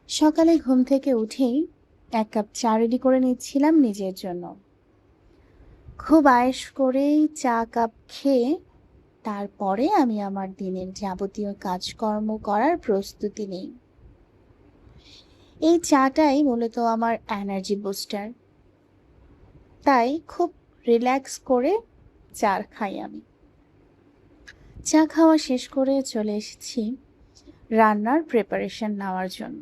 সকালে ঘুম থেকে উঠেই এক কাপ চা রেডি করে নিচ্ছিলাম নিজের জন্য। খুব আয়েশ করেই চা কাপ খেয়ে তারপরে আমি আমার দিনের যাবতীয় কাজকর্ম করার প্রস্তুতি নেই। এই চাটাই মূলত আমার এনার্জি বুস্টার, তাই খুব রিল্যাক্স করে চা খাই আমি। চা খাওয়া শেষ করে চলে এসেছি রান্নার প্রিপারেশন নেওয়ার জন্য।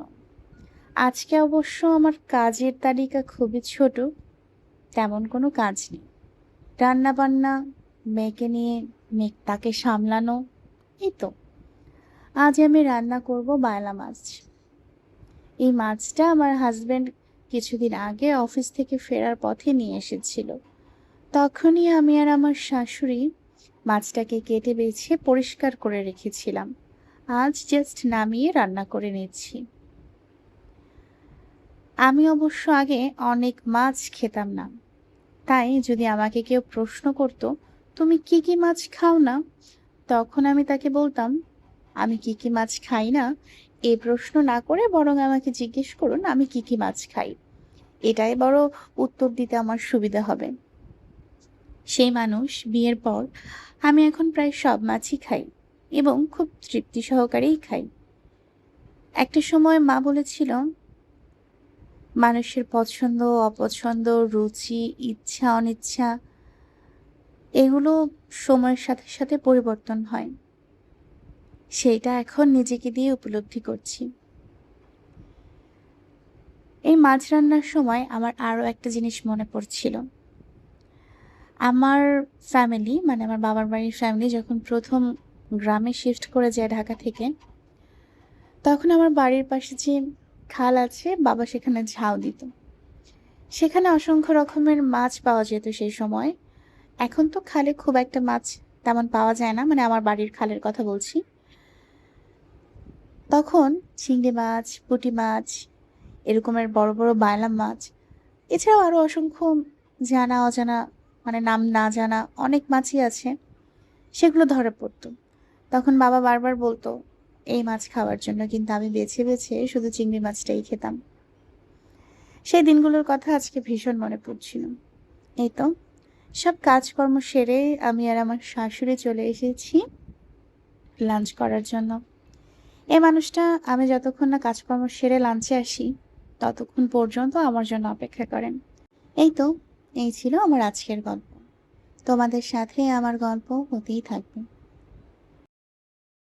আজকে অবশ্য আমার কাজের তালিকা খুবই ছোট, তেমন কোনো কাজ নেই। রান্না বান্না, মেয়েকে নিয়ে তাকে সামলানো, এই তো। আজ আমি রান্না করব বায়লা মাছ। এই মাছটা আমার হাজবেন্ড কিছুদিন আগে অফিস থেকে ফেরার পথে নিয়ে এসেছিল। তখনই আমি আর আমার শাশুড়ি মাছটাকে কেটে বেছে পরিষ্কার করে রেখেছিলাম। আজ জাস্ট নামিয়ে রান্না করে নিচ্ছি। আমি অবশ্য আগে অনেক মাছ খেতাম না, তাই যদি আমাকে কেউ প্রশ্ন করত, তুমি কি কি মাছ খাও না, তখন আমি তাকে বলতাম, আমি কি কি মাছ খাই না এই প্রশ্ন না করে বরং আমাকে জিজ্ঞেস করুন আমি কি কি মাছ খাই। এটাই বড় উত্তর দিতে আমার সুবিধা হবে। সেই মানুষ বিয়ের পর আমি এখন প্রায় সব মাছই খাই এবং খুব তৃপ্তি সহকারেই খাই। একটা সময় মা বলেছিল, মানুষের পছন্দ অপছন্দ, রুচি, ইচ্ছা অনিচ্ছা এগুলো সময়ের সাথে সাথে পরিবর্তন হয়। সেইটা এখন নিজেকে দিয়ে উপলব্ধি করছি। এই মাছ রান্নার সময় আমার আরো একটা জিনিস মনে পড়ছিল। আমার ফ্যামিলি, মানে আমার বাবার বাড়ির ফ্যামিলি যখন প্রথম গ্রামে শিফট করে যায় ঢাকা থেকে, তখন আমার বাড়ির পাশে যে খাল আছে, বাবা সেখানে ঝাউ দিত। সেখানে অসংখ্য রকমের মাছ পাওয়া যেত সেই সময়। এখন তো খালে খুব একটা মাছ তেমন পাওয়া যায় না, মানে আমার বাড়ির খালের কথা বলছি। তখন চিংড়ি মাছ, পুঁটি মাছ, এরকমের বড় বড় বায়লা মাছ, এছাড়াও আরো অসংখ্য জানা অজানা, মানে নাম না জানা অনেক মাছই আছে, সেগুলো ধরা পড়তো। তখন বাবা বারবার বলতো এই মাছ খাওয়ার জন্য, কিন্তু আমি বেছে বেছে শুধু চিংড়ি মাছটাই খেতাম। সেই দিনগুলোর কথা আজকে ভীষণ মনে পড়ছিল। এই তো, সব কাজকর্ম সেরে আমি আর আমার শাশুড়ি চলে এসেছি লাঞ্চ করার জন্য। এই মানুষটা আমি যতক্ষণ না কাজকর্ম সেরে লাঞ্চে আসি ততক্ষণ পর্যন্ত আমার জন্য অপেক্ষা করেন। এই তো, এই ছিল আমার আজকের গল্প। তোমাদের সাথে আমার গল্প হতেই থাকবে।